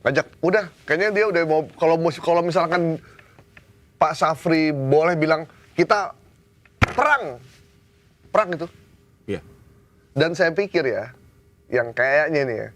ngajak, udah, kayaknya dia udah mau, kalau misalkan Pak Safri boleh bilang, kita perang itu. Iya. Dan saya pikir ya, yang kayaknya nih ya,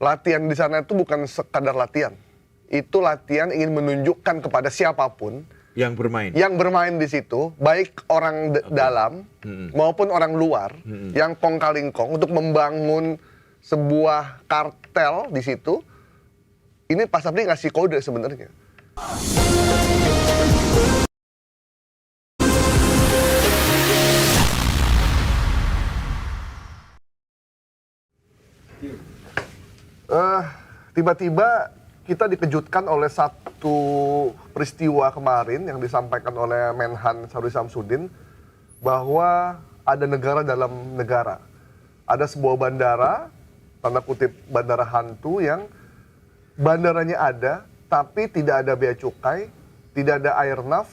latihan di sana itu bukan sekadar latihan. Itu latihan ingin menunjukkan kepada siapapun Yang bermain. yang bermain di situ, baik orang dalam maupun orang luar, yang kong kaling kong untuk membangun sebuah kartel di situ. Ini Pak Safri ngasih kode sebenarnya. Tiba-tiba kita dikejutkan oleh satu peristiwa kemarin yang disampaikan oleh Menhan Syahrul Samsudin, bahwa ada negara dalam negara. Ada sebuah bandara, tanda kutip bandara hantu, yang bandaranya ada, tapi tidak ada bea cukai, tidak ada airnav,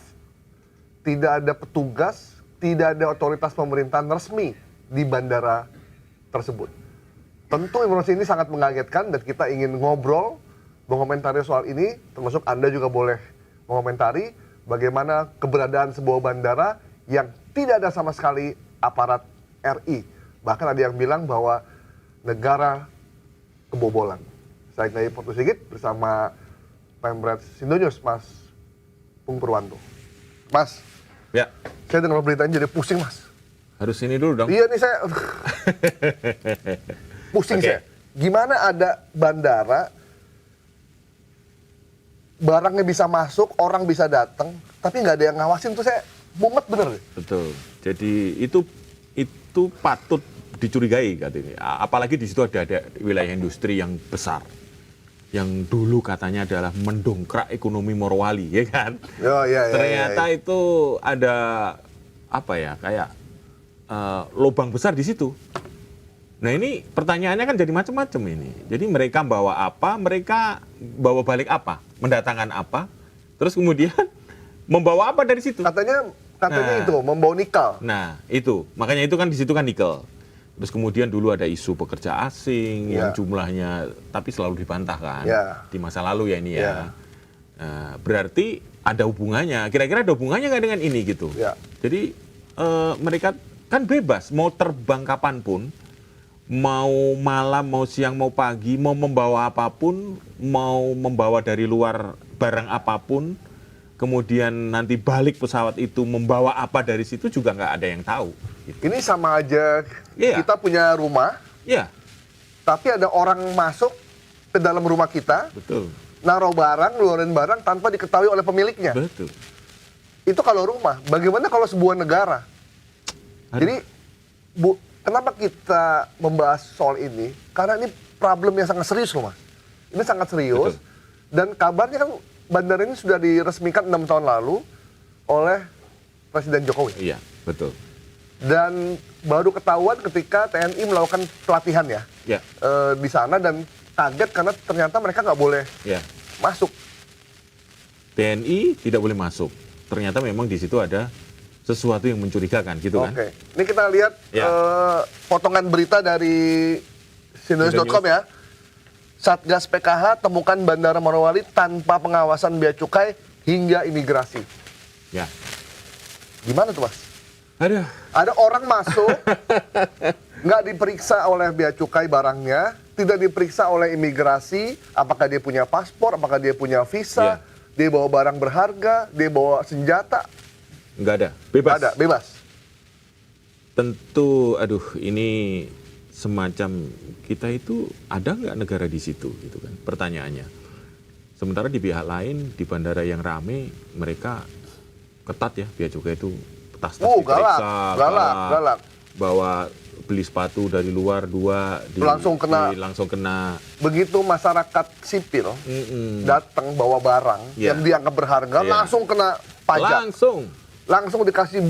tidak ada petugas, tidak ada otoritas pemerintahan resmi di bandara tersebut. Tentu informasi ini sangat mengagetkan dan kita ingin ngobrol, mengomentari soal ini, termasuk Anda juga boleh mengomentari bagaimana keberadaan sebuah bandara yang tidak ada sama sekali aparat RI. Bahkan ada yang bilang bahwa negara kebobolan. Saya Gnayi Portu Sigit bersama Pemret Sindonews, Mas Pung Purwanto. Mas, Ya. saya dengar berita ini jadi pusing, Mas. Harus ini dulu dong. Iya nih saya pusing Oke. saya. Gimana ada bandara, barangnya bisa masuk, orang bisa datang, tapi nggak ada yang ngawasin, tuh saya mumet bener. Betul. Jadi itu patut dicurigai katanya. Apalagi di situ ada wilayah industri yang besar. Yang dulu katanya adalah mendongkrak ekonomi Morowali, ya kan? Ternyata itu ada apa ya, kayak lubang besar di situ. Nah ini pertanyaannya kan jadi macam-macam ini. Jadi mereka bawa apa, mereka bawa balik apa, mendatangkan apa, terus kemudian membawa apa dari situ. Katanya Nah. itu membawa nikel. Nah itu, makanya itu kan di situ kan nikel. Terus kemudian dulu ada isu pekerja asing yang jumlahnya tapi selalu dibantah kan di masa lalu ya ini ya. Berarti ada hubungannya, kira-kira ada hubungannya nggak dengan ini gitu. Jadi mereka kan bebas mau terbang kapanpun, mau malam, mau siang, mau pagi, mau membawa apapun, mau membawa dari luar barang apapun, kemudian nanti balik pesawat itu membawa apa dari situ juga nggak ada yang tahu. Gitu. Ini sama aja kita punya rumah, tapi ada orang masuk ke dalam rumah kita, Betul. naruh barang, ngeluarin barang tanpa diketahui oleh pemiliknya. Betul. Itu kalau rumah. Bagaimana kalau sebuah negara? Jadi, kenapa kita membahas soal ini? Karena ini problem yang sangat serius loh, Mas. Ini sangat serius. Betul. Dan kabarnya kan bandara ini sudah diresmikan 6 tahun lalu oleh Presiden Jokowi. Iya, betul. Dan baru ketahuan ketika TNI melakukan pelatihan di sana, dan kaget karena ternyata mereka nggak boleh masuk. TNI tidak boleh masuk. Ternyata memang di situ ada sesuatu yang mencurigakan gitu kan. Oke. Ini kita lihat potongan berita dari Sindonews.com ya. Satgas PKH temukan Bandara Morowali tanpa pengawasan bea cukai hingga imigrasi. Ya. Gimana tuh, Mas? Ada orang masuk, nggak diperiksa oleh bea cukai barangnya, tidak diperiksa oleh imigrasi, apakah dia punya paspor, apakah dia punya visa, dia bawa barang berharga, dia bawa senjata. Nggak ada, bebas. Nggak ada, bebas. Tentu, ini semacam kita itu ada nggak negara di situ gitu kan pertanyaannya. Sementara di pihak lain di bandara yang rame mereka ketat ya bea cukai itu, tas-tas diperiksa, galak. Bawa beli sepatu dari luar 2 langsung kena. Begitu masyarakat sipil datang bawa barang yang dianggap berharga, langsung kena pajak. Langsung dikasih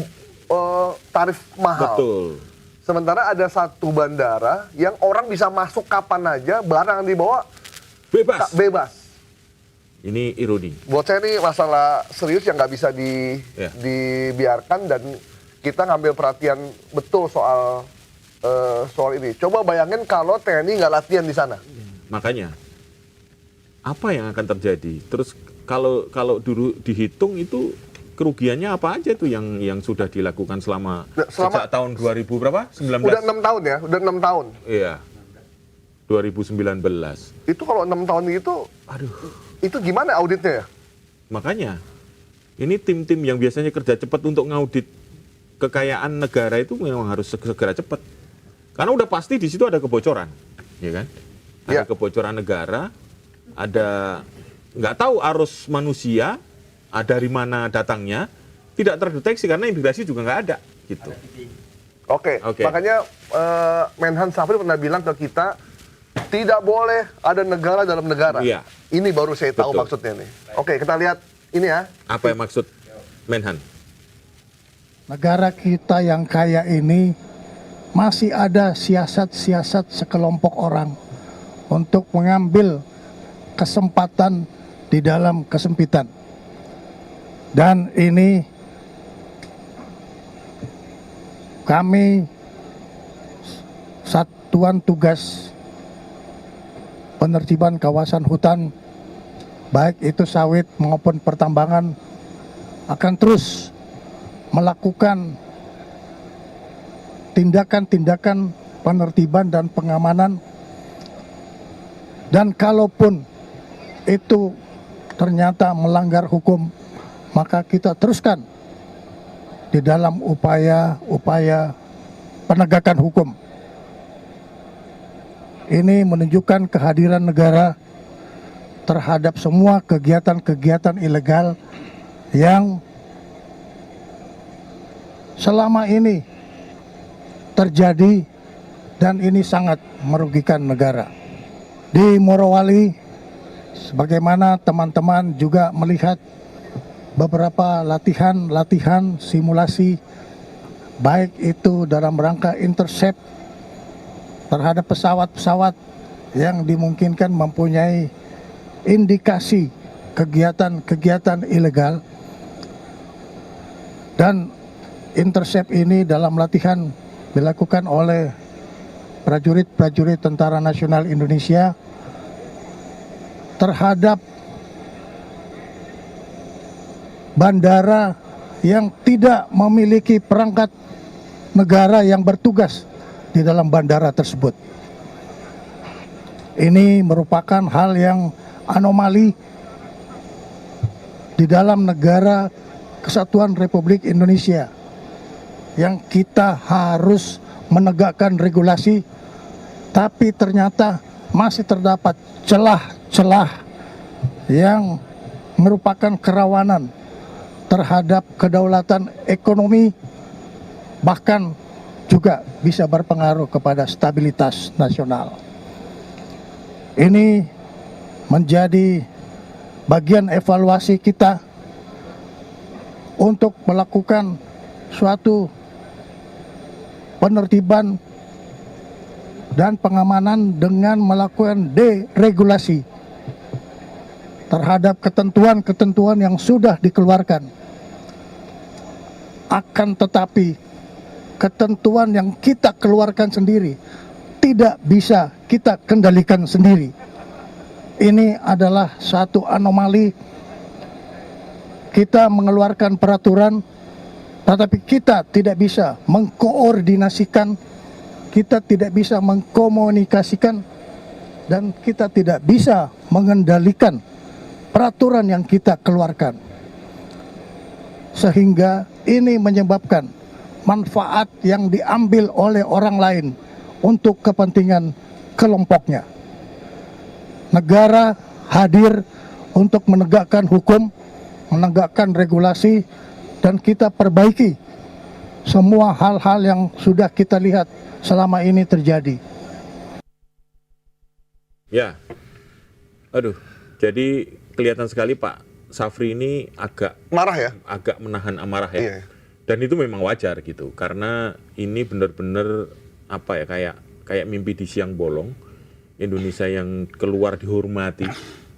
tarif mahal. Betul. Sementara ada satu bandara yang orang bisa masuk kapan aja, barang yang dibawa bebas. Ini ironi. Buat saya ini masalah serius yang nggak bisa dibiarkan, dan kita ngambil perhatian betul soal ini. Coba bayangin kalau TNI nggak latihan di sana. Makanya apa yang akan terjadi? Terus kalau dulu dihitung itu kerugiannya apa aja tuh yang sudah dilakukan sejak tahun 2000 berapa? 19. Udah 6 tahun ya, udah 6 tahun. Iya. 2019. Itu kalau 6 tahun itu, aduh, itu gimana auditnya ya? Makanya ini tim-tim yang biasanya kerja cepat untuk ngaudit kekayaan negara itu memang harus segera cepat. Karena udah pasti di situ ada kebocoran, ya kan? Ada kebocoran negara, ada nggak tahu arus manusia, dari mana datangnya, tidak terdeteksi karena imigrasi juga nggak ada, gitu. Oke. Makanya Menhan Syafri pernah bilang ke kita, tidak boleh ada negara dalam negara. Iya. Ini baru saya tahu Betul. maksudnya nih. Oke, kita lihat ini ya. Apa yang maksud Menhan? Negara kita yang kaya ini masih ada siasat-siasat sekelompok orang untuk mengambil kesempatan di dalam kesempitan. Dan ini kami Satuan Tugas Penertiban Kawasan Hutan, baik itu sawit maupun pertambangan, akan terus melakukan tindakan-tindakan penertiban dan pengamanan, dan kalaupun itu ternyata melanggar hukum, maka kita teruskan di dalam upaya-upaya penegakan hukum. Ini menunjukkan kehadiran negara terhadap semua kegiatan-kegiatan ilegal yang selama ini terjadi, dan ini sangat merugikan negara. Di Morowali, sebagaimana teman-teman juga melihat beberapa latihan simulasi, baik itu dalam rangka intercept terhadap pesawat-pesawat yang dimungkinkan mempunyai indikasi kegiatan-kegiatan ilegal, dan intercept ini dalam latihan dilakukan oleh prajurit-prajurit Tentara Nasional Indonesia terhadap bandara yang tidak memiliki perangkat negara yang bertugas di dalam bandara tersebut. Ini merupakan hal yang anomali di dalam negara Kesatuan Republik Indonesia, yang kita harus menegakkan regulasi, tapi ternyata masih terdapat celah-celah yang merupakan kerawanan terhadap kedaulatan ekonomi, bahkan juga bisa berpengaruh kepada stabilitas nasional. Ini menjadi bagian evaluasi kita untuk melakukan suatu penertiban dan pengamanan dengan melakukan deregulasi terhadap ketentuan-ketentuan yang sudah dikeluarkan. Akan tetapi ketentuan yang kita keluarkan sendiri tidak bisa kita kendalikan sendiri. Ini adalah satu anomali. Kita mengeluarkan peraturan, tetapi kita tidak bisa mengkoordinasikan, kita tidak bisa mengkomunikasikan, dan kita tidak bisa mengendalikan peraturan yang kita keluarkan. Sehingga ini menyebabkan manfaat yang diambil oleh orang lain untuk kepentingan kelompoknya. Negara hadir untuk menegakkan hukum, menegakkan regulasi, dan kita perbaiki semua hal-hal yang sudah kita lihat selama ini terjadi. Ya, aduh, jadi kelihatan sekali Pak Syafri ini agak marah ya, agak menahan amarah ya. Iya. Dan itu memang wajar gitu, karena ini benar-benar apa ya, kayak mimpi di siang bolong. Indonesia yang keluar dihormati,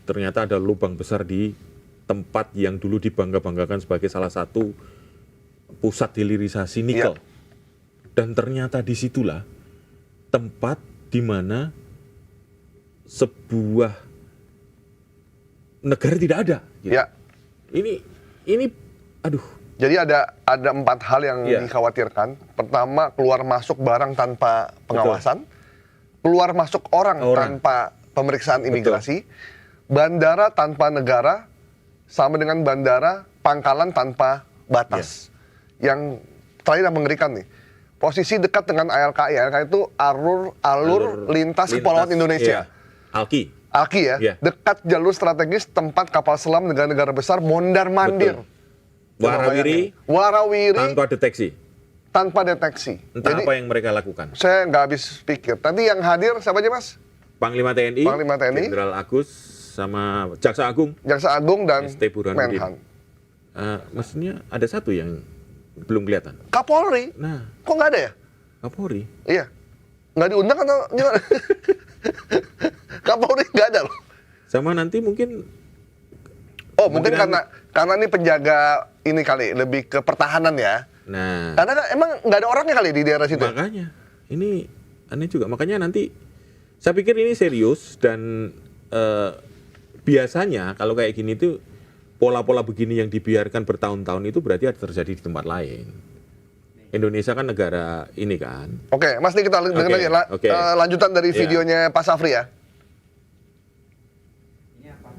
ternyata ada lubang besar di tempat yang dulu dibangga-banggakan sebagai salah satu pusat hilirisasi nikel. Iya. Dan ternyata disitulah tempat di mana sebuah negara tidak ada. Gitu. Ya. Ini, aduh. Jadi ada 4 hal yang Ya. dikhawatirkan. Pertama, keluar masuk barang tanpa pengawasan, keluar masuk orang tanpa pemeriksaan imigrasi, bandara tanpa negara, sama dengan bandara pangkalan tanpa batas. Yang terakhir yang mengerikan nih, posisi dekat dengan ALKI. ALKI itu alur lintas kepulauan Indonesia. Alki. ALKI ya, dekat jalur strategis tempat kapal selam negara-negara besar mondar-mandir. Warawiri tanpa deteksi. Entah Jadi, apa yang mereka lakukan. saya nggak habis pikir. Tadi yang hadir siapa aja, Mas? Panglima TNI, Jenderal Agus, sama Jaksa Agung, Jaksa Agung dan ST Burhanuddin. Menhan. Maksudnya ada satu yang belum kelihatan. Kapolri. Nah, Kok nggak ada ya? Kapolri. Iya. Nggak diundang atau gimana? Kapolri nggak ada loh. Sama nanti mungkin Mungkin karena ini penjaga ini kali, lebih ke pertahanan ya. Nah, Karena kan emang nggak ada orangnya kali di daerah situ. makanya ini aneh juga. Makanya nanti saya pikir ini serius dan biasanya kalau kayak gini tuh pola-pola begini yang dibiarkan bertahun-tahun itu berarti ada terjadi di tempat lain. Indonesia kan negara ini kan. Oke, Mas, ini kita dengar lagi lanjutan dari videonya Pak Safri ya.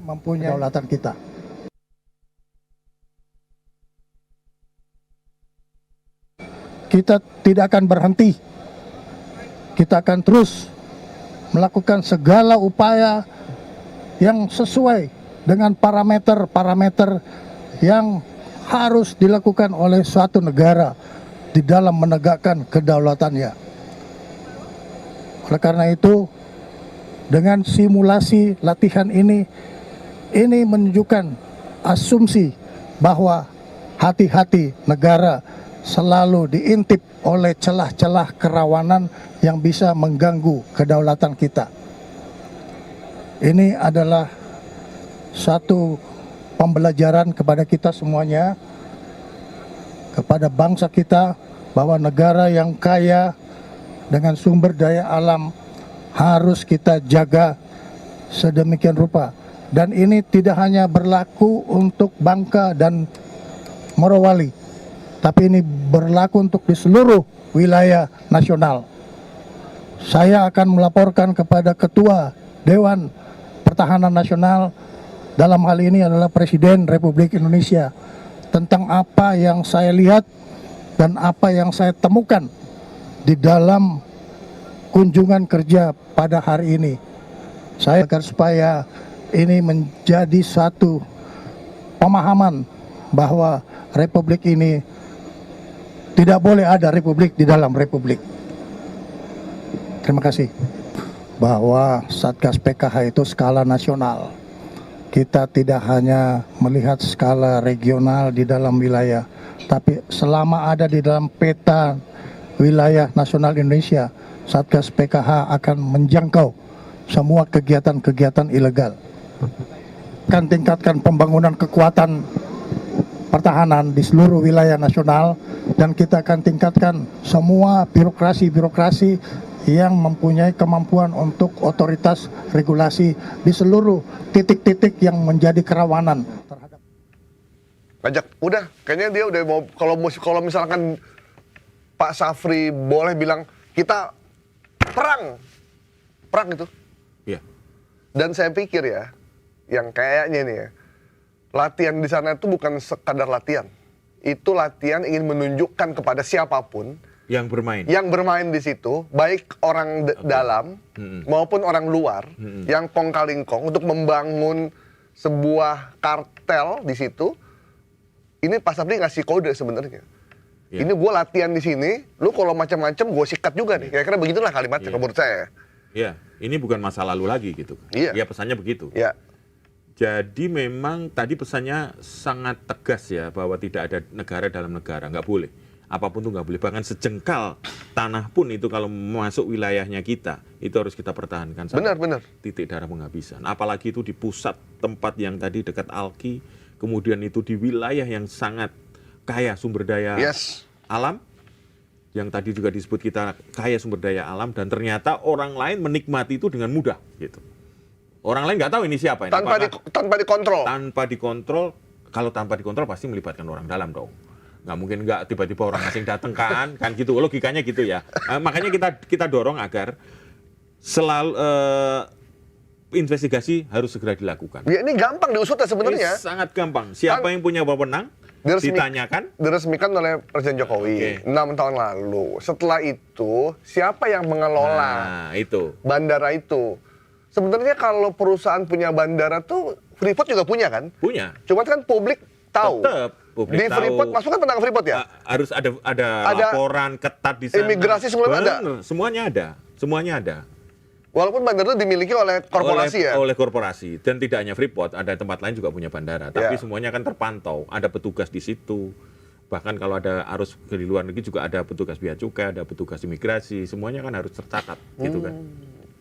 Mempunyai kedaulatan kita. Kita tidak akan berhenti. Kita akan terus melakukan segala upaya yang sesuai dengan parameter-parameter yang harus dilakukan oleh suatu negara di dalam menegakkan kedaulatannya. Oleh karena itu, dengan simulasi latihan ini menunjukkan asumsi bahwa hati-hati negara selalu diintip oleh celah-celah kerawanan yang bisa mengganggu kedaulatan kita. Ini adalah satu pembelajaran kepada kita semuanya, kepada bangsa kita, bahwa negara yang kaya dengan sumber daya alam harus kita jaga sedemikian rupa. Dan ini tidak hanya berlaku untuk Bangka dan Morowali, tapi ini berlaku untuk di seluruh wilayah nasional. Saya akan melaporkan kepada Ketua Dewan Pertahanan Nasional, dalam hal ini adalah Presiden Republik Indonesia, tentang apa yang saya lihat dan apa yang saya temukan di dalam kunjungan kerja pada hari ini. Saya agar supaya ini menjadi satu pemahaman bahwa Republik ini tidak boleh ada republik di dalam republik. Terima kasih. Bahwa Satgas PKH itu skala nasional. Kita tidak hanya melihat skala regional di dalam wilayah, tapi selama ada di dalam peta wilayah nasional Indonesia, Satgas PKH akan menjangkau semua kegiatan-kegiatan ilegal. Akan tingkatkan pembangunan kekuatan pertahanan di seluruh wilayah nasional, dan kita akan tingkatkan semua birokrasi-birokrasi yang mempunyai kemampuan untuk otoritas regulasi di seluruh titik-titik yang menjadi kerawanan terhadap. Ngajak, udah, kayaknya dia udah mau, kalau misalkan Pak Safri boleh bilang kita perang itu. Iya. Dan saya pikir ya, yang kayaknya nih ya, latihan di sana itu bukan sekadar latihan. Itu latihan ingin menunjukkan kepada siapapun yang bermain di situ, baik orang dalam maupun orang luar yang kong kaling kong untuk membangun sebuah kartel di situ. Ini Pak Safri ngasih kode sebenarnya. Ini gue latihan di sini, lu kalau macam-macam gue sikat juga nih. Kira-kira begitulah kalimatnya menurut saya. Iya, ini bukan masa lalu lagi gitu. Iya. Ya pesannya begitu. Iya. Jadi memang tadi pesannya sangat tegas ya, bahwa tidak ada negara dalam negara, nggak boleh. Apapun tuh nggak boleh, bahkan sejengkal tanah pun itu kalau masuk wilayahnya kita, itu harus kita pertahankan sampai Benar. titik darah penghabisan. Apalagi itu di pusat tempat yang tadi dekat Alki, kemudian itu di wilayah yang sangat kaya sumber daya alam, yang tadi juga disebut kita kaya sumber daya alam, dan ternyata orang lain menikmati itu dengan mudah gitu. Orang lain nggak tahu ini siapa ini. Tanpa dikontrol. Tanpa dikontrol. Kalau tanpa dikontrol pasti melibatkan orang dalam dong. Nggak mungkin nggak tiba-tiba orang asing datang kan gitu. Logikanya gitu ya. Makanya kita dorong agar selalu investigasi harus segera dilakukan. Ya, ini gampang diusut ya sebenarnya. Sangat gampang. Siapa yang punya wewenang ditanyakan. Diresmikan oleh Presiden Jokowi 6 tahun lalu. Setelah itu siapa yang mengelola bandara itu? Sebenarnya kalau perusahaan punya bandara tuh Freeport juga punya kan? Punya. Cuma kan publik tahu. Tetap publik di Freeport, tahu. masuk kan pernah ke Freeport ya? Harus ada laporan ketat di sana. Imigrasi semuanya ada. Semuanya ada. Walaupun bandara itu dimiliki oleh korporasi oleh korporasi, dan tidak hanya Freeport, ada tempat lain juga punya bandara. Tapi semuanya kan terpantau, ada petugas di situ. Bahkan kalau ada arus ke luar negeri juga ada petugas bea cukai, ada petugas imigrasi, semuanya kan harus tercatat gitu kan.